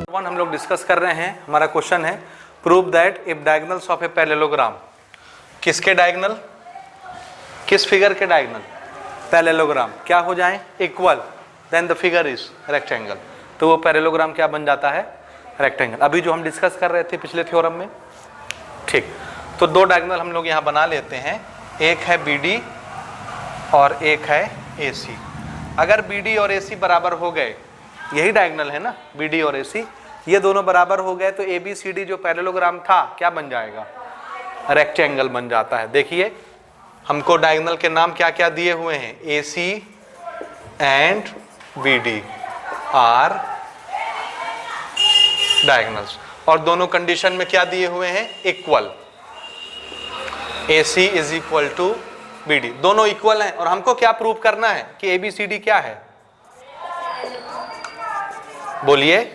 One हम लोग discuss कर रहे हैं। हमारा क्वेश्चन है prove that if diagonals of a parallelogram, किसके डायगोनल, किस फिगर के डायगोनल, पैरेललोग्राम क्या हो जाए equal, then the figure is rectangle. तो वो पैरेललोग्राम क्या बन जाता है, रेक्टेंगल। अभी जो हम डिस्कस कर रहे थे पिछले थ्योरम में, ठीक। तो दो डायगोनल हम लोग यहाँ बना लेते हैं, एक है BD और एक है AC। अगर BD और AC बराबर हो गए, यही डायगोनल है ना BD और AC, ये दोनों बराबर हो गए तो ABCD जो पैरेललोग्राम था क्या बन जाएगा, रेक्टेंगल बन जाता है। देखिए हमको डायगोनल के नाम क्या क्या दिए हुए हैं, AC and BD are diagonals, और दोनों कंडीशन में क्या दिए हुए हैं, equal. AC is equal to BD, दोनों इक्वल हैं। और हमको क्या प्रूव करना है कि ABCD क्या है, बोलिए।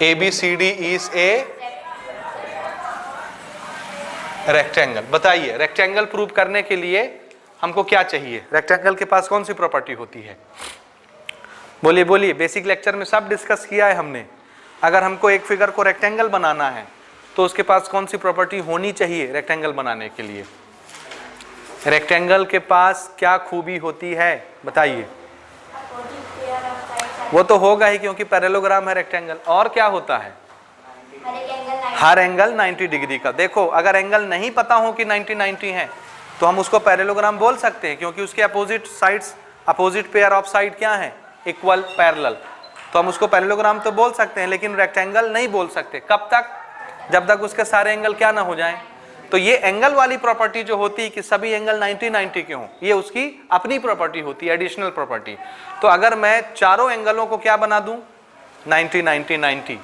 ABCD is a rectangle. बताइए रेक्टेंगल प्रूव करने के लिए हमको क्या चाहिए, रेक्टेंगल के पास कौन सी प्रॉपर्टी होती है, बोलिए बोलिए। बेसिक लेक्चर में सब डिस्कस किया है हमने। अगर हमको एक फिगर को रेक्टेंगल बनाना है तो उसके पास कौन सी प्रॉपर्टी होनी चाहिए रेक्टेंगल बनाने के लिए, रेक्टेंगल के पास क्या खूबी होती है बताइए। वो तो होगा ही क्योंकि पैरेललोग्राम है रेक्टेंगल। और क्या होता है, हर एंगल 90 डिग्री का। देखो अगर एंगल नहीं पता हो कि 90 है तो हम उसको पैरेललोग्राम बोल सकते हैं, क्योंकि उसके opposite sides, opposite pair of side क्या है, इक्वल पैरेलल। तो हम उसको पैरेललोग्राम तो बोल सकते हैं, लेकिन रेक्टेंगल नहीं बोल सकते। कब तक, जब तक उसके सारे एंगल क्या ना हो जाएं। तो ये एंगल वाली प्रॉपर्टी जो होती है कि सभी एंगल 90 के हों, ये उसकी अपनी प्रॉपर्टी होती है, एडिशनल प्रॉपर्टी। तो अगर मैं चारों एंगलों को क्या बना दूं, 90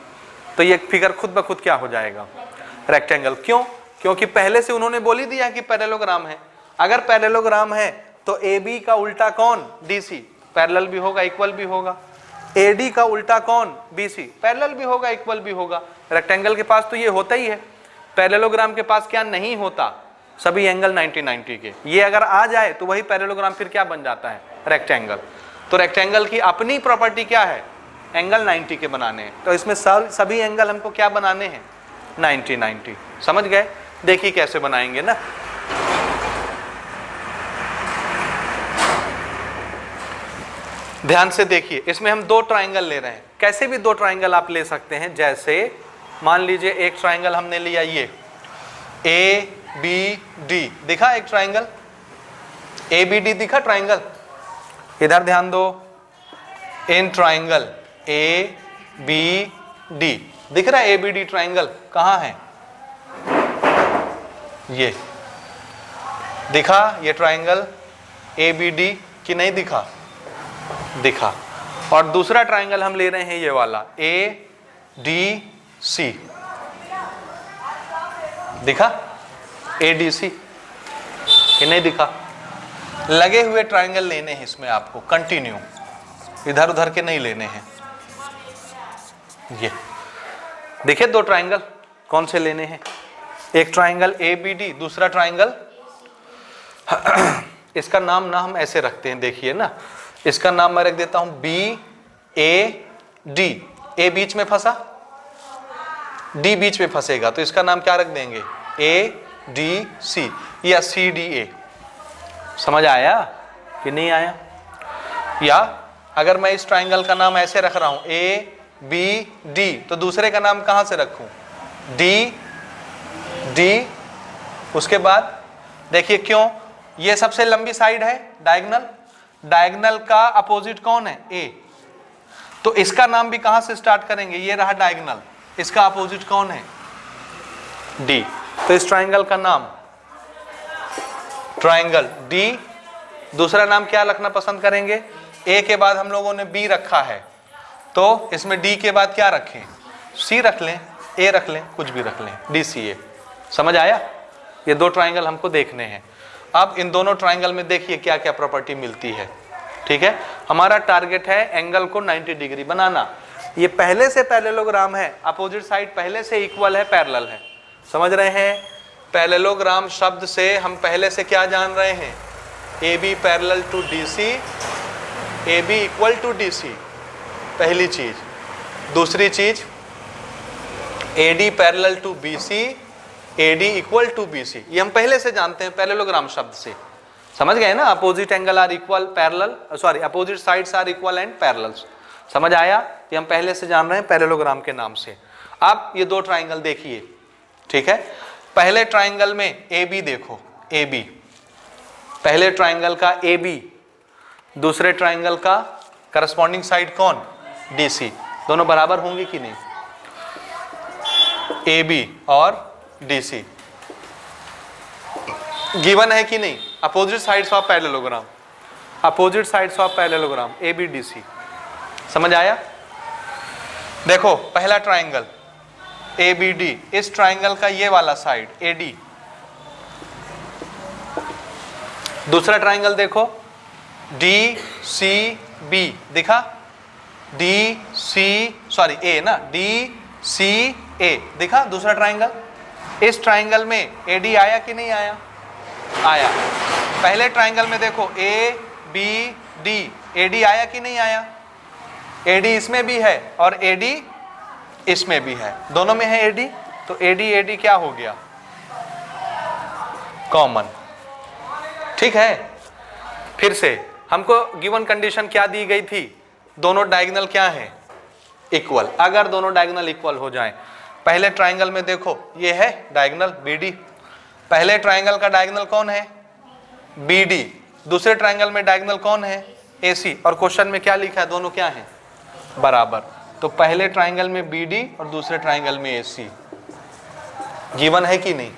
तो ये फिगर खुद ब खुद क्या हो जाएगा, रेक्टेंगल। क्यों, क्योंकि पहले से उन्होंने बोल ही दिया कि पैरेललोग्राम है। अगर पैरेललोग्राम है तो AB का उल्टा कौन, DC, पैरेलल भी होगा इक्वल भी होगा। AD का उल्टा कौन, BC, पैरेलल भी होगा इक्वल भी होगा। रेक्टेंगल के पास तो ये होता ही है। पैरेललोग्राम के पास क्या नहीं होता, सभी एंगल 90 के। ये अगर आ जाए तो वही पैरेललोग्राम फिर क्या बन जाता है, रेक्टेंगल। तो रेक्टेंगल की अपनी प्रॉपर्टी क्या है, एंगल 90 के बनाने हैं। तो इसमें सभी एंगल हमको क्या बनाने हैं, 90। समझ गए। देखिए कैसे बनाएंगे ना। ध्यान से देखिए, इसमें हम दो ट्राइंगल ले रहे हैं। कैसे भी दो ट्राइंगल आप ले सकते हैं। जैसे मान लीजिए एक ट्राइंगल हमने लिया, ये ABD दिखा, एक ट्राइंगल ABD दिखा ट्राइंगल। इधर ध्यान दो, इन ट्राइंगल ABD दिख रहा है, ABD ट्राइंगल कहाँ है, ये दिखा, ये ट्राइंगल ABD कि नहीं दिखा, दिखा। और दूसरा ट्राइंगल हम ले रहे हैं ये वाला ADC, दिखा ADC कि नहीं दिखा। लगे हुए ट्राइंगल लेने हैं इसमें आपको, कंटिन्यू, इधर उधर के नहीं लेने हैं। ये देखिए दो ट्राइंगल कौन से लेने हैं, एक ट्राइंगल ABD, दूसरा ट्राइंगल इसका नाम ना हम ऐसे रखते हैं, देखिए ना, इसका नाम मैं रख देता हूं BAD। A बीच में फंसा, D बीच में फंसेगा, तो इसका नाम क्या रख देंगे, ADC या CDA। समझ आया कि नहीं आया। या अगर मैं इस ट्राइंगल का नाम ऐसे रख रहा हूं ABD, तो दूसरे का नाम कहां से रखूं, D। उसके बाद देखिए क्यों, ये सबसे लंबी साइड है डायगोनल, डायगोनल का अपोजिट कौन है, A। तो इसका नाम भी कहां से स्टार्ट करेंगे, ये रहा डायगोनल, इसका अपोजिट कौन है, D। तो इस ट्राइंगल का नाम ट्राइंगल D। दूसरा नाम क्या रखना पसंद करेंगे, A के बाद हम लोगों ने B रखा है, तो इसमें D के बाद क्या रखें, C रख लें, A रख लें, कुछ भी रख लें, DCA। समझ आया। ये दो ट्राइंगल हमको देखने हैं। अब इन दोनों ट्राइंगल में देखिए क्या क्या प्रॉपर्टी मिलती है। ठीक है, हमारा टारगेट है एंगल को 90 डिग्री बनाना। ये पहले से पैरेललोग्राम है, अपोजिट साइड पहले से इक्वल है, पैरेलल है। समझ रहे हैं। पैरेललोग्राम शब्द से हम पहले से क्या जान रहे हैं, AB parallel to DC, AB equal to DC। पहली चीज। दूसरी चीज AD parallel to BC, AD equal to BC, ये हम पहले से जानते हैं पैरेललोग्राम शब्द से, समझ गए ना। Opposite angle are equal parallel, sorry opposite sides are equal and parallels, समझ आया। ये हम पहले से जान रहे हैं पैरेललोग्राम के नाम से। अब ये दो ट्राइंगल देखिए, ठीक है। पहले ट्राइंगल में AB देखो, AB, पहले ट्राइंगल का AB, दूसरे ट्राइंगल का करस्पॉन्डिंग साइड कौन, DC, दोनों बराबर होंगे कि नहीं। AB और DC गिवन है कि नहीं, opposite sides of parallelogram, opposite sides of parallelogram ABDC, समझ आया। देखो पहला ट्राइंगल ABD, इस ट्राइंगल का ये वाला साइड AD, दूसरा ट्राइंगल देखो DCB, दिखा A ना, DCA दिखा दूसरा ट्राइंगल। इस ट्राइंगल में AD आया कि नहीं आया, आया। पहले ट्राइंगल में देखो ABD, AD आया कि नहीं आया, AD इसमें भी है और AD इसमें भी है, दोनों में है AD, तो AD क्या हो गया, कॉमन, ठीक है। फिर से हमको गिवन कंडीशन क्या दी गई थी, दोनों डायगोनल क्या है, इक्वल। अगर दोनों डायगोनल इक्वल हो जाएं, पहले ट्राइंगल में देखो ये है डायगोनल BD, पहले ट्राइंगल का डायगोनल कौन है, BD, दूसरे ट्राइंगल में डायगोनल कौन है, AC, और क्वेश्चन में क्या लिखा है, दोनों क्या है, बराबर। तो पहले ट्राइंगल में BD और दूसरे ट्राइंगल में AC गिवन है कि नहीं।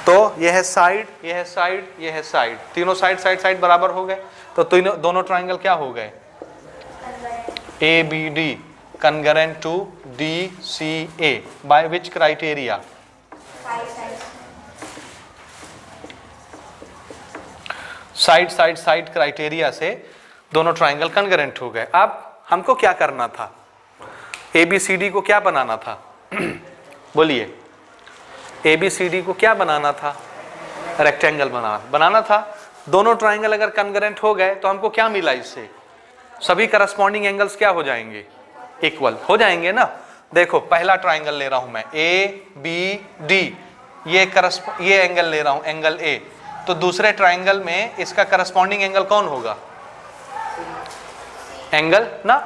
तो यह है साइड, यह है साइड, यह है साइड, तीनों साइड साइड साइड बराबर हो गए, तो तीनों दोनों ट्राइंगल क्या हो गए, ABD congruent to DCA by which criteria, side side side criteria से दोनों ट्राइंगल कन्गरेंट हो गए। अब हमको क्या करना था, ABCD को क्या बनाना था बोलिए, ABCD को क्या बनाना था, रेक्टेंगल बनाना था। दोनों ट्राइंगल अगर कन्गरेंट हो गए तो हमको क्या मिला, इससे सभी करस्पॉन्डिंग एंगल्स क्या हो जाएंगे, इक्वल हो जाएंगे ना। देखो पहला ट्राइंगल ले रहा हूं मैं ABD, ये एंगल ले रहा हूं, एंगल A, तो दूसरे ट्राइंगल में इसका करस्पॉन्डिंग एंगल कौन होगा, एंगल ना।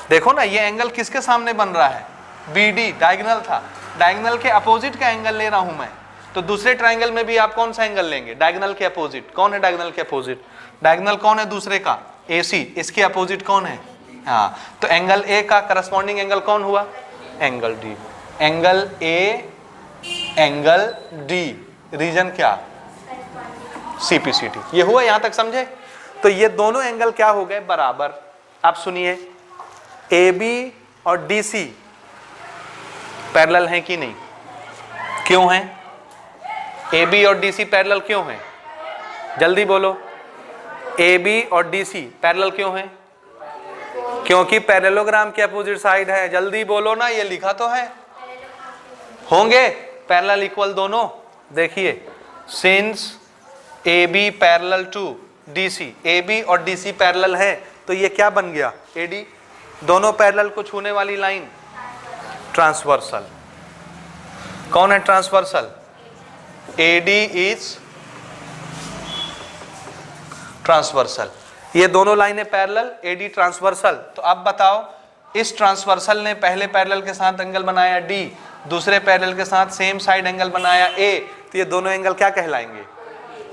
देखो ना ये एंगल किसके सामने बन रहा है, BD, डायगोनल था, डायगोनल के अपोजिट का एंगल ले रहा हूं मैं, तो दूसरे ट्राइंगल में भी आप कौन सा एंगल लेंगे, डायगोनल के अपोजिट। कौन है डायगोनल के अपोजिट, डायगोनल कौन है दूसरे का, AC, इसके अपोजिट कौन है, हाँ, तो एंगल A का करस्पॉन्डिंग एंगल कौन हुआ, angle D, angle A, angle D, reason क्या, CPCT, ये हुआ, यहां तक समझे। तो ये दोनों एंगल क्या हो गए, बराबर। अब सुनिए AB और DC पैरेलल हैं कि नहीं, क्यों हैं, AB और DC पैरेलल क्यों हैं, जल्दी बोलो, AB और DC पैरेलल क्यों हैं, क्योंकि पैरेललोग्राम के अपोजिट साइड है, जल्दी बोलो ना, ये लिखा तो है, होंगे पैरेलल इक्वल दोनों। देखिए since AB parallel to DC, AB और DC पैरेलल है, तो ये क्या बन गया, AD, दोनों पैरेलल को छूने वाली लाइन ट्रांसवर्सल, कौन है ट्रांसवर्सल, AD इज ट्रांसवर्सल, ये दोनों लाइनें पैरेलल, AD ट्रांसवर्सल। तो अब बताओ, इस ट्रांसवर्सल ने पहले पैरेलल के साथ एंगल बनाया D, दूसरे पैरेलल के साथ सेम साइड एंगल बनाया A, तो ये दोनों एंगल क्या कहलाएंगे,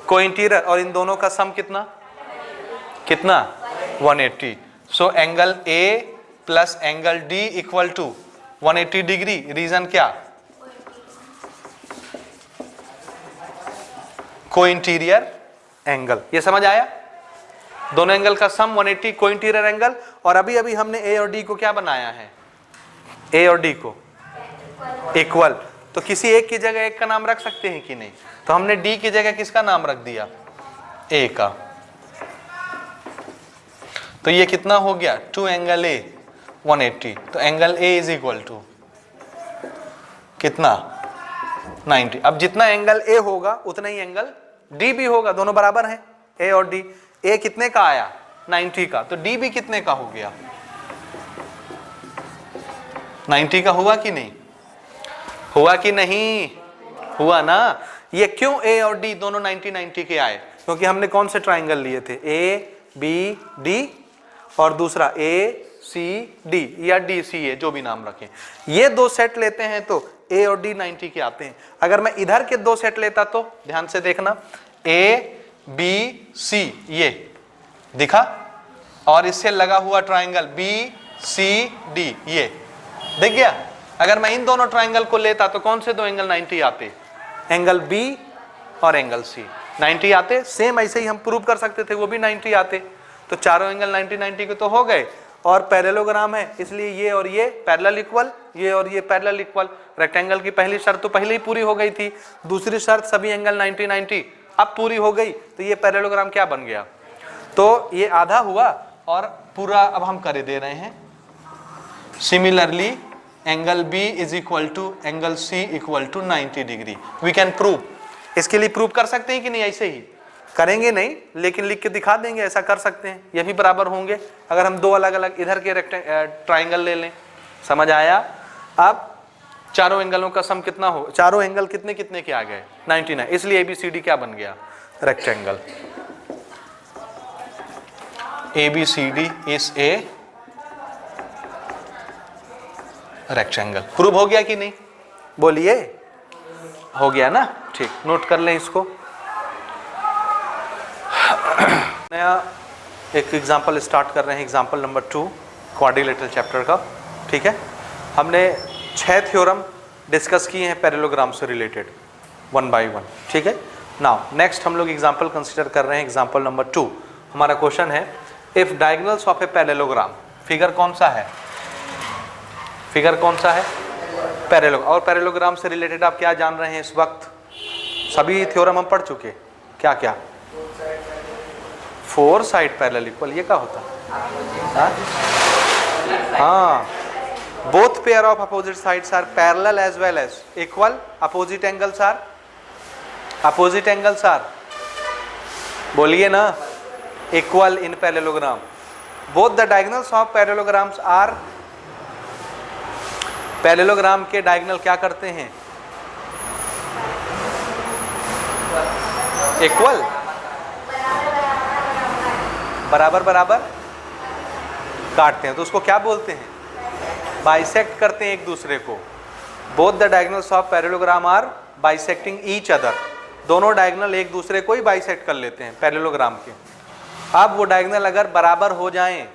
कोइंटीरियर, और इन दोनों का सम कितना, कितना 180। So angle A plus angle D equal to 180 degree, reason क्या, कोइंटीरियर एंगल। ये समझ आया, दोनों एंगल का सम 180, कोइंटीरियर एंगल। और अभी अभी हमने A और D को क्या बनाया है, A और D को इक्वल, तो किसी एक की जगह एक का नाम रख सकते हैं कि नहीं, तो हमने D की जगह किसका नाम रख दिया, A का। तो ये कितना हो गया, 2 एंगल A 180, तो angle A is equal to कितना 90। अब जितना एंगल A होगा उतना ही एंगल D भी होगा, दोनों बराबर हैं A और D। A कितने का आया 90 का, तो D भी कितने का हो गया 90 का हुआ कि नहीं? हुआ कि नहीं? हुआ ना। ये क्यों ए और डी दोनों 90 के आए? क्योंकि हमने कौन से ट्राइंगल लिए थे? ए बी डी और दूसरा ए सी डी या डी सी ए, जो भी नाम रखें। ये दो सेट लेते हैं तो ए और डी 90 के आते हैं। अगर मैं इधर के दो सेट लेता तो ध्यान से देखना, ए बी सी ये दिखा, और इससे लगा हुआ ट्राइंगल बी सी डी ये दिख गया। अगर मैं इन दोनों ट्राइंगल को लेता तो कौन से दो एंगल 90 आते? एंगल बी और एंगल सी 90 आते। सेम ऐसे ही हम प्रूव कर सकते थे, वो भी 90 आते। तो चारों एंगल 90 के तो हो गए, और पैरेललोग्राम है इसलिए ये और ये पैरेलल इक्वल, ये और ये पैरेलल इक्वल। रेक्टेंगल की पहली शर्त तो पहले ही पूरी हो गई थी, दूसरी शर्त सभी एंगल 90 अब पूरी हो गई, तो ये पैरेललोग्राम क्या बन गया? तो ये आधा हुआ और पूरा अब हम कर दे रहे हैं। Similarly angle B is equal to angle C equal to 90 degree. We can prove. इसके लिए प्रूव कर सकते हैं कि नहीं? ऐसे ही करेंगे नहीं, लेकिन लिख के दिखा देंगे, ऐसा कर सकते हैं। ये भी बराबर होंगे अगर हम दो अलग अलग इधर के ट्राइंगल ले लें। समझ आया? अब चारों एंगलों का सम कितना हो? चारों एंगल कितने कितने के आ गए? 99। इसलिए ABCD क्या बन गया? Rectangle. ABCD is a rectangle. Prove हो गया कि नहीं? बोलिए, हो गया ना? ठीक, नोट कर लें इसको। नया एक एग्जांपल स्टार्ट कर रहे हैं, एग्जांपल नंबर 2 क्वाड्रिलेटरल चैप्टर का। ठीक है, हमने 6 थ्योरम डिस्कस किए हैं पैरेललोग्राम से रिलेटेड, 1 by 1। ठीक है, नाउ नेक्स्ट हम लोग एग्जांपल कंसीडर कर रहे हैं, एग्जांपल नंबर 2। हमारा क्वेश्चन है, if diagonals of a parallelogram, figure कौन सा है? फिगर कौन सा है? पैरेललोग्राम। और पैरेललोग्राम से रिलेटेड आप क्या जान रहे हैं इस वक्त? सभी थ्योरम हम पढ़ चुके। क्या क्या? 4 साइड पैरेलल इक्वल, ये क्या होता है? हाँ, both pair of opposite sides are parallel as well as equal, opposite angles are बोलिए ना, equal in parallelogram. Both the diagonals of parallelograms are, parallelogram के डायगोनल क्या करते हैं? इक्वल, बराबर बराबर काटते हैं, तो उसको क्या बोलते हैं? बाइसेक्ट करते हैं एक दूसरे को। Both the diagonals of parallelogram are bisecting each other. दोनों डायगोनल एक दूसरे को ही बाइसेक्ट कर लेते हैं पैरेललोग्राम के। अब वो डायगोनल अगर बराबर हो जाएं,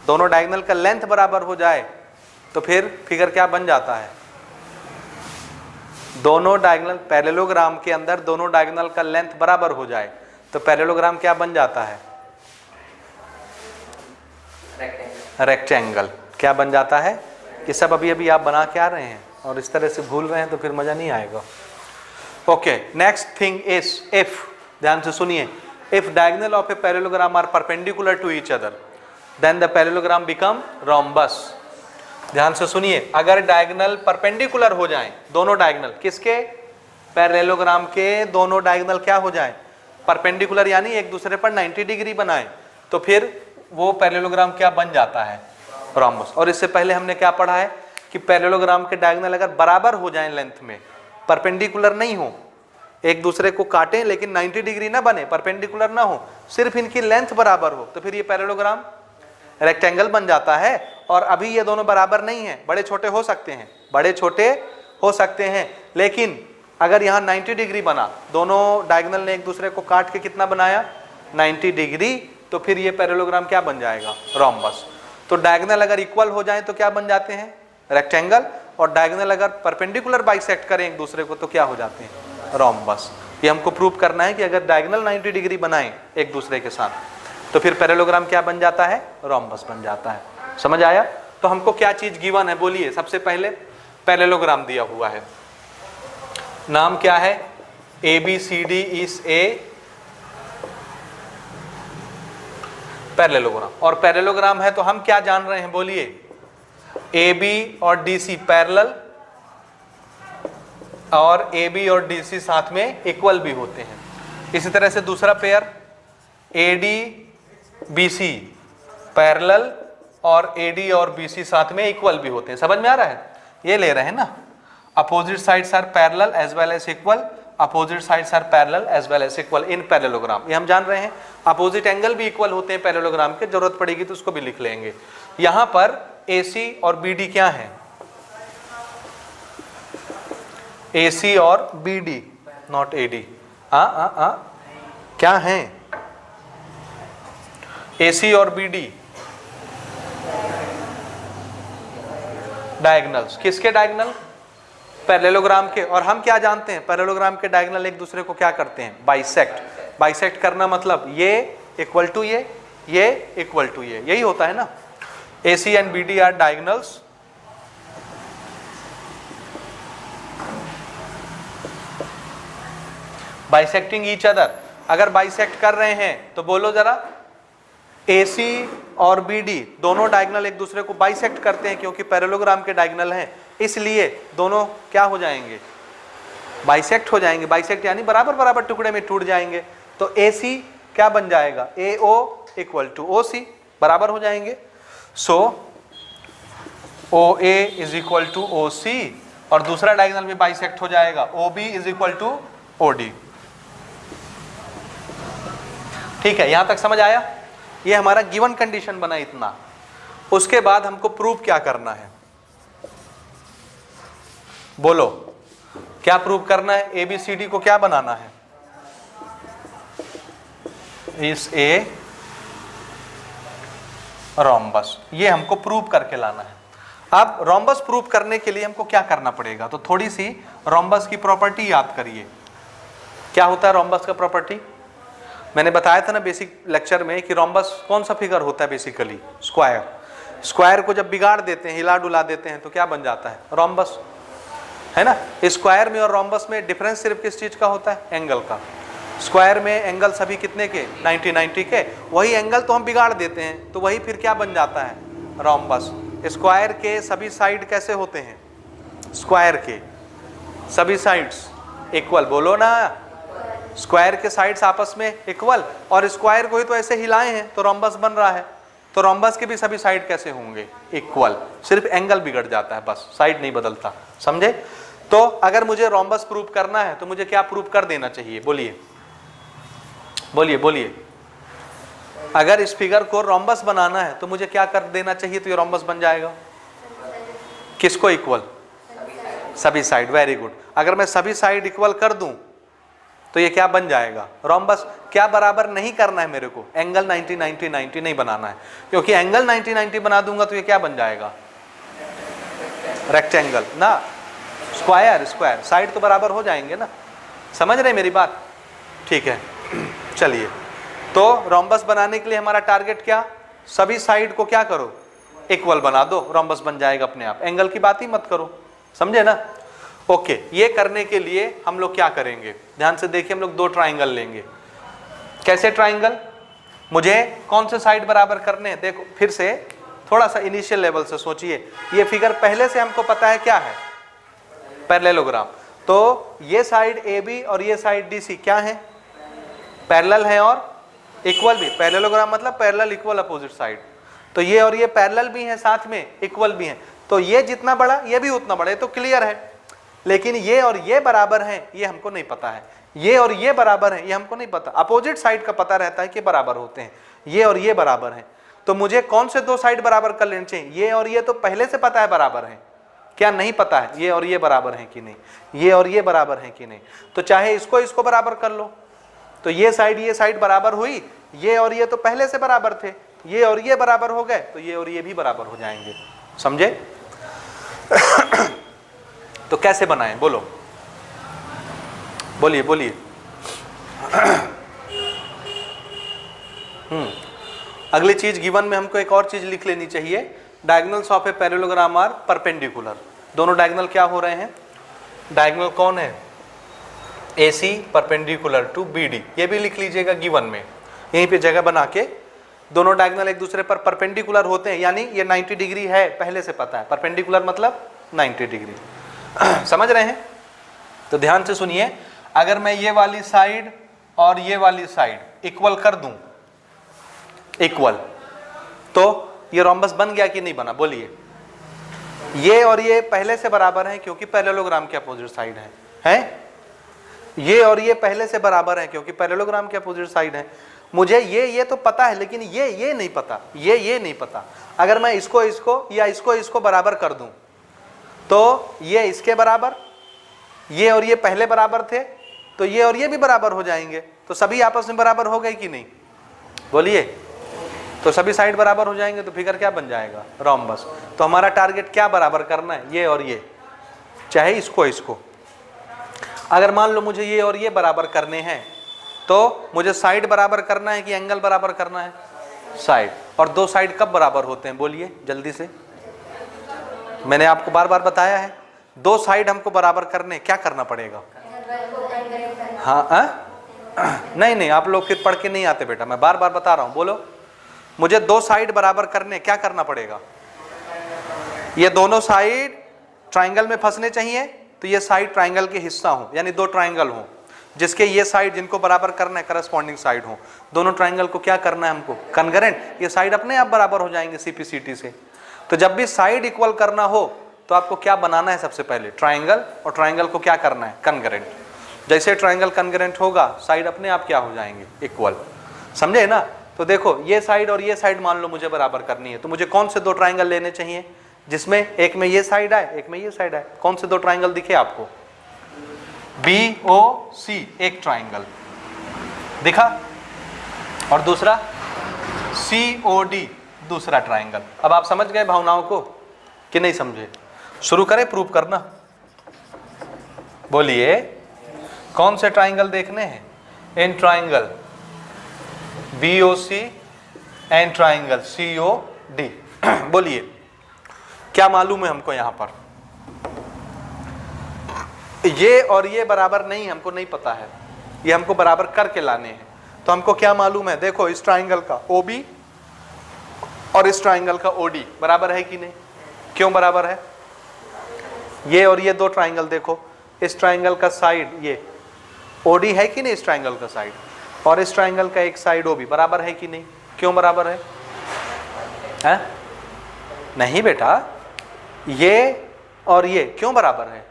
दोनों डायगोनल का लेंथ बराबर हो जाए, तो फिर फिगर क्या बन जाता है? दोनों डायगोनल, पैरेललोग्राम के अंदर दोनों डायगोनल का लेंथ बराबर हो जाए तो पैरेललोग्राम क्या बन जाता है? रेक्टेंगल। क्या बन जाता है? ये सब अभी अभी आप बना के आ रहे हैं और इस तरह से भूल रहे हैं तो फिर मजा नहीं आएगा। Okay, next thing is if, ध्यान से सुनिए, if diagonal of a parallelogram are perpendicular to each other then the parallelogram become rhombus. ध्यान से सुनिए, अगर डायगोनल परपेंडिकुलर हो जाएं, दोनों डायगोनल किसके? पैरेललोग्राम के दोनों डायगोनल क्या हो जाएं? परपेंडिकुलर, यानी एक दूसरे पर 90 डिग्री बनाएं, तो फिर वो पैरेललोग्राम क्या बन जाता है? रोम्बस। और इससे पहले हमने क्या पढ़ा है कि पैरेललोग्राम के डायगोनल अगर बराबर हो जाएं लेंथ में, परपेंडिकुलर नहीं हो, एक दूसरे को काटें लेकिन 90 डिग्री ना बने, परपेंडिकुलर ना हो, सिर्फ इनकी लेंथ बराबर हो, तो फिर ये पैरेललोग्राम रेक्टेंगल बन जाता है। और अभी ये दोनों बराबर नहीं है, बड़े छोटे हो सकते हैं, बड़े छोटे हो सकते हैं, लेकिन अगर यहाँ 90 डिग्री बना, दोनों डायगोनल ने एक दूसरे को काट के कितना बनाया? 90 डिग्री, तो फिर ये पैरेललोग्राम क्या बन जाएगा? रोम्बस। तो डायगोनल अगर इक्वल हो जाए तो क्या बन जाते हैं? रेक्टेंगल। और डायगोनल अगर परपेंडिकुलर बाइसेक्ट करें एक दूसरे को तो क्या हो जाते हैं? रोम्बस। ये हमको प्रूव करना है कि अगर डायगोनल 90 डिग्री बनाएं एक दूसरे के साथ तो फिर पैरेललोग्राम क्या बन जाता है? रोम्बस बन जाता है। समझ आया? तो हमको क्या चीज गिवन है? बोलिए। सबसे पहले पैरेललोग्राम दिया हुआ है, नाम क्या है? ABCD is a parallelogram. और पैरेललोग्राम है तो हम क्या जान रहे हैं? बोलिए। AB और DC पैरेलल, और AB और DC साथ में इक्वल भी होते हैं। इसी तरह से दूसरा पेयर AD BC पैरेलल और AD और BC साथ में इक्वल भी होते हैं। समझ में आ रहा है? ये ले रहे हैं ना, opposite sides are parallel as well as equal, opposite sides are parallel as well as equal in parallelogram. ये हम जान रहे हैं। अपोजिट एंगल भी इक्वल होते हैं पैरेललोग्राम के, जरूरत पड़ेगी तो उसको भी लिख लेंगे। यहां पर AC और BD क्या है? AC और BD, नॉट AD। क्या है? AC और BD डायगोनल्स। किसके डायगोनल? पैरेललोग्राम के। और हम क्या जानते हैं? पैरेललोग्राम के डायगोनल एक दूसरे को क्या करते हैं? बाइसेक्ट। बाइसेक्ट करना मतलब ये इक्वल टू ये इक्वल टू ये, यही होता है ना। AC and BD are diagonals bisecting each other. अगर बाइसेक्ट कर रहे हैं तो बोलो जरा, AC और BD दोनों डायगोनल एक दूसरे को बाइसेक्ट करते हैं, क्योंकि पैरेललोग्राम के डायगोनल हैं, इसलिए दोनों क्या हो जाएंगे? बाइसेक्ट हो जाएंगे। बाइसेक्ट यानी बराबर बराबर टुकड़े में टूट जाएंगे। तो AC क्या बन जाएगा? AO इक्वल टू OC, बराबर हो जाएंगे। So OA is equal to OC और दूसरा डायगोनल भी बाइसेक्ट हो जाएगा, OB is equal to OD। ठीक है, यहां तक समझ आया? ये हमारा गिवन कंडीशन बना इतना। उसके बाद हमको प्रूव क्या करना है? बोलो, क्या प्रूव करना है? ABCD को क्या बनाना है? इस A रोम्बस, ये हमको प्रूव करके लाना है। अब रोम्बस प्रूव करने के लिए हमको क्या करना पड़ेगा? तो थोड़ी सी रोम्बस की प्रॉपर्टी याद करिए। क्या होता है रोम्बस का प्रॉपर्टी? मैंने बताया था ना बेसिक लेक्चर में कि रोम्बस कौन सा फिगर होता है? Basically square. स्क्वायर को जब बिगाड़ देते हैं, हिला डुला देते हैं, तो क्या बन जाता है? रोम्बस, है ना। स्क्वायर में और रोम्बस में डिफरेंस सिर्फ किस चीज का होता है? एंगल का। स्क्वायर में एंगल सभी कितने के? 90 के। वही एंगल तो हम बिगाड़ देते हैं, तो वही फिर क्या बन जाता है? रोम्बस। स्क्वायर के सभी साइड कैसे होते हैं? स्क्वायर के सभी साइड्स इक्वल। बोलो ना, स्क्वायर के साइड्स आपस में इक्वल, और स्क्वायर को ही तो ऐसे हिलाए हैं तो रोम्बस बन रहा है। तो रोम्बस के भी सभी साइड कैसे होंगे? इक्वल। सिर्फ एंगल बिगड़ जाता है, बस साइड नहीं बदलता। समझे? तो अगर मुझे रोम्बस प्रूव करना है तो मुझे क्या प्रूव कर देना चाहिए? बोलिए बोलिए बोलिए। अगर इस फिगर को रोम्बस बनाना है तो मुझे क्या कर देना चाहिए तो ये रोम्बस बन जाएगा? किसको इक्वल? सभी साइड। Very good. अगर मैं सभी साइड इक्वल कर दूं तो ये क्या बन जाएगा? रोम्बस। क्या बराबर नहीं करना है मेरे को? एंगल 90 नहीं बनाना है, क्योंकि एंगल 90 बना दूंगा तो ये क्या बन जाएगा? रेक्टेंगल ना, स्क्वायर। स्क्वायर साइड तो बराबर हो जाएंगे ना। समझ रहे मेरी बात? ठीक है, चलिए। तो रोम्बस बनाने के लिए हमारा टारगेट क्या? सभी साइड को क्या करो? इक्वल बना दो, रोम्बस बन जाएगा अपने आप। एंगल की बात ही मत करो। समझे ना? ओके। ये करने के लिए हम लोग क्या करेंगे? ध्यान से देखिए, हम लोग दो ट्राइंगल लेंगे। कैसे ट्राइंगल? मुझे कौन से साइड बराबर करने हैं? देखो फिर से थोड़ा सा इनिशियल लेवल से सोचिए। ये फिगर पहले से हमको पता है क्या है? पैरेललोग्राम। तो ये साइड AB और ये साइड DC क्या है? पैरेलल है और इक्वल भी। पैरेललोग्राम मतलब पैरेलल इक्वल अपोजिट साइड। तो ये और ये पैरेलल भी हैं, साथ में इक्वल भी हैं। तो ये जितना बड़ा ये भी उतना बड़ा, ये तो क्लियर है। लेकिन ये और ये बराबर हैं, ये हमको नहीं पता है। ये और ये बराबर हैं, ये हमको नहीं पता। अपोजिट साइड का पता रहता है कि बराबर होते हैं। ये और ये बराबर हैं, तो मुझे कौन से दो साइड बराबर कर लेने चाहिए? ये और ये तो पहले से पता है बराबर हैं। क्या नहीं पता है ये और ये बराबर हैं कि नहीं? ये और ये बराबर हैं कि नहीं? तो चाहे इसको बराबर कर लो, तो ये साइड बराबर हुई। ये और ये तो पहले से बराबर थे, ये और ये बराबर हो गए, तो ये और ये भी बराबर हो जाएंगे। समझे? तो कैसे बनाएं? बोलो, बोलिए बोलिए। अगली चीज गिवन में हमको एक और चीज लिख लेनी चाहिए। Diagonals of a parallelogram are perpendicular. दोनों डायगोनल क्या हो रहे हैं? डायगोनल कौन है? AC perpendicular to BD। ये भी लिख लीजिएगा गिवन में, यहीं पे जगह बना के। दोनों डायगोनल एक दूसरे पर परपेंडिकुलर होते हैं, यानी ये 90 डिग्री है, पहले से पता है। परपेंडिकुलर मतलब 90 डिग्री। समझ रहे हैं? तो ध्यान से सुनिए। अगर मैं ये वाली साइड और ये वाली साइड इक्वल कर दूं, इक्वल, तो ये रोम्बस बन गया कि नहीं बना, बोलिए। ये और ये पहले से बराबर है क्योंकि पैरेललोग्राम के अपोजिट साइड है? ये और ये पहले से बराबर है क्योंकि पैरेललोग्राम के अपोजिट साइड है। मुझे ये तो पता है, लेकिन ये नहीं पता, ये नहीं पता। अगर मैं इसको या इसको बराबर कर दूं तो ये इसके बराबर, ये और ये पहले बराबर थे तो ये और ये भी बराबर हो जाएंगे, तो सभी आपस में बराबर हो गए कि नहीं, बोलिए। तो सभी साइड बराबर हो जाएंगे तो फिगर क्या बन जाएगा, रोम्बस। तो हमारा टारगेट क्या बराबर करना है, ये और ये, चाहे इसको। अगर मान लो मुझे ये और ये बराबर करने हैं तो मुझे साइड बराबर करना है कि एंगल बराबर करना है, साइड। और दो साइड कब बराबर होते हैं, बोलिए जल्दी से। मैंने आपको बार बार बताया है, दो साइड हमको बराबर करने क्या करना पड़ेगा। हाँ नहीं, आप लोग फिर पढ़ के नहीं आते बेटा, मैं बार बार बता रहा हूं, बोलो। मुझे दो साइड बराबर करने क्या करना पड़ेगा, ये दोनों साइड ट्राइंगल में फंसने चाहिए, तो ये साइड ट्राइंगल के हिस्सा हो, यानी दो ट्राइंगल हो जिसके ये साइड जिनको बराबर करना है करस्पॉन्डिंग साइड हो। दोनों ट्राइंगल को क्या करना है हमको, कनकरेंट। ये साइड अपने आप बराबर हो जाएंगे सीपीसीटी से। तो जब भी साइड इक्वल करना हो तो आपको क्या बनाना है, सबसे पहले ट्राइंगल, और ट्राइंगल को क्या करना है, कनकरेंट। जैसे ट्राइंगल कनकरेंट होगा साइड अपने आप क्या हो जाएंगे, इक्वल, समझे ना। तो देखो ये साइड और ये साइड मान लो मुझे बराबर करनी है, तो मुझे कौन से दो ट्राइंगल लेने चाहिए जिसमें एक में ये साइड आए एक में ये साइड आए। कौन से दो ट्राइंगल दिखे आपको, BOC एक ट्राइंगल दिखा, और दूसरा COD दूसरा ट्राइंगल। अब आप समझ गए भावनाओं को कि नहीं समझे, शुरू करें प्रूव करना, बोलिए। कौन से ट्राइंगल देखने हैं, in triangle BOC and triangle COD। बोलिए क्या मालूम है हमको, यहां पर ये और ये बराबर नहीं, हमको नहीं पता है, ये हमको बराबर करके लाने हैं। तो हमको क्या मालूम है, देखो इस ट्राइंगल का OB और इस ट्राइंगल का OD बराबर है कि नहीं। क्यों बराबर है, ये और ये दो ट्राइंगल देखो, इस ट्राइंगल का साइड ये OD है कि नहीं, इस ट्राइंगल का साइड, और इस ट्राइंगल का एक साइड OB बराबर है कि नहीं। क्यों बराबर है? नहीं बेटा, ये और ये क्यों बराबर है,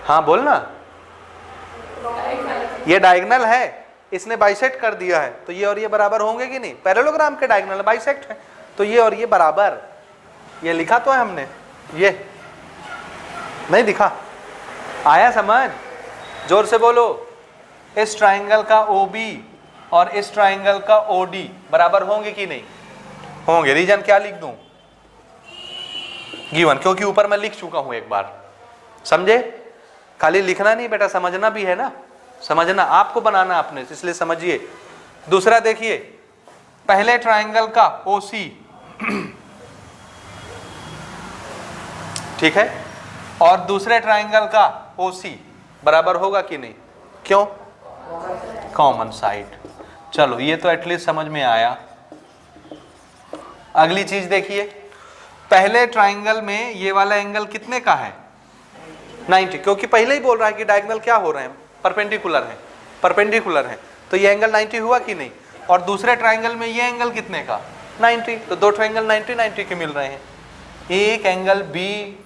हाँ बोलना। ये डायगोनल है, इसने बाइसेक्ट कर दिया है, तो ये और ये बराबर होंगे कि नहीं। पैरेललोग्राम के डायगोनल बाइसेक्ट है, तो ये और ये बराबर, ये लिखा तो है हमने, ये नहीं दिखा, आया समझ, जोर से बोलो। इस ट्राइंगल का OB और इस ट्राइंगल का OD बराबर होंगे कि नहीं होंगे। रीजन क्या लिख दूं, गिवन, क्योंकि ऊपर मैं लिख चुका हूं एक बार, समझे। खाली लिखना नहीं बेटा, समझना भी है ना, समझना आपको बनाना आपने, इसलिए समझिए। दूसरा देखिए, पहले ट्राइंगल का OC ठीक है, और दूसरे ट्राइंगल का OC बराबर होगा कि नहीं, क्यों, कॉमन साइड। चलो ये तो एटलीस्ट समझ में आया। अगली चीज देखिए, पहले ट्राइंगल में ये वाला एंगल कितने का है, 90, क्योंकि पहले ही बोल रहा है कि डायगोनल क्या हो रहे हैं, परपेंडिकुलर है, तो ये एंगल 90 हुआ कि नहीं। और दूसरे ट्राइंगल में ये एंगल कितने का, 90, तो दो ट्राइंगल 90 के मिल रहे हैं। एक एंगल BOC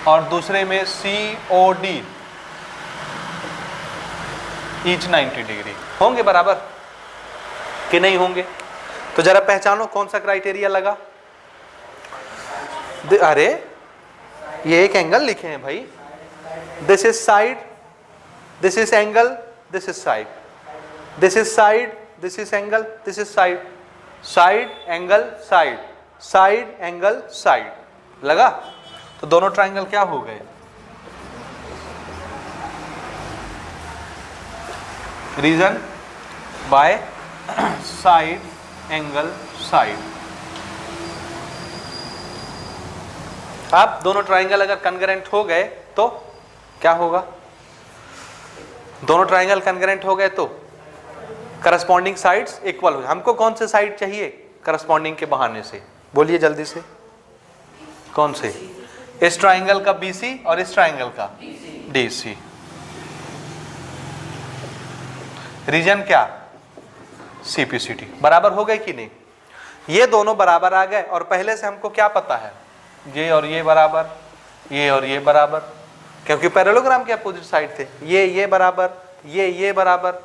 और दूसरे में COD, ईच 90 डिग्री होंगे बराबर कि नहीं होंगे। तो जरा पहचानो कौन सा क्राइटेरिया लगा। अरे ये एक एंगल लिखे हैं भाई, this is side, this is angle, this is side, this is side, this is angle, this is side, side angle side, side angle side लगा। तो दोनों ट्राइंगल क्या हो गए, reason by side angle side. अब दोनों ट्राइंगल अगर कन्ग्रेंट हो गए तो क्या होगा, दोनों ट्राइंगल कन्ग्रेंट हो गए तो करस्पॉन्डिंग साइड्स इक्वल हो। हमको कौन से साइड चाहिए करस्पॉन्डिंग के बहाने से, बोलिए जल्दी से, कौन से, इस ट्राइंगल का BC और इस ट्राइंगल का DC। रीजन क्या, CPCT बराबर हो गए कि नहीं? ये दोनों बराबर आ गए और पहले से हमको क्या पता है, ये और ये बराबर, ये और ये बराबर, क्योंकि पैरेललोग्राम के अपोजिट साइड थे। ये बराबर, ये बराबर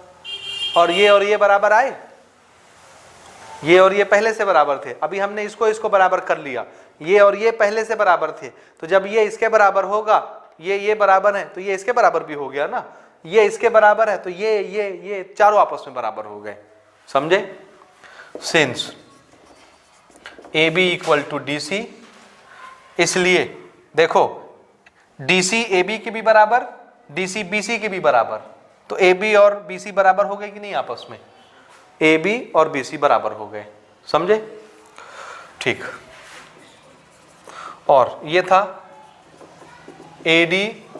और ये बराबर आए। ये और ये पहले से बराबर थे, अभी हमने इसको बराबर कर लिया। ये और ये पहले से बराबर थे, तो जब ये इसके बराबर होगा, ये बराबर है तो ये इसके बराबर भी हो गया ना। ये इसके बराबर है तो ये चारों आपस में बराबर हो गए। समझे? Since AB equal to DC, इसलिए देखो DC AB के भी बराबर, DC BC के भी बराबर, तो AB और BC बराबर हो गए कि नहीं आपस में? AB और BC बराबर हो गए। समझे? ठीक। और ये था AD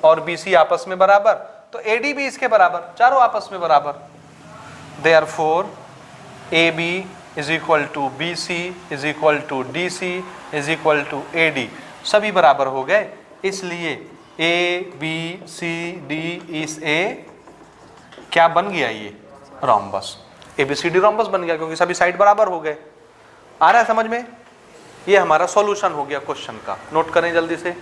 और BC आपस में बराबर, तो AD भी इसके बराबर, चारों आपस में बराबर। Therefore AB is equal to BC is equal to DC is equal to AD, सभी बराबर हो गए। इसलिए ABCD इस क्या बन गया? ये रोम्बस, ABCD रोम्बस बन गया, क्योंकि सभी साइड बराबर हो गए। आ रहा है समझ में? ये हमारा सॉल्यूशन हो गया क्वेश्चन का। नोट करें जल्दी से।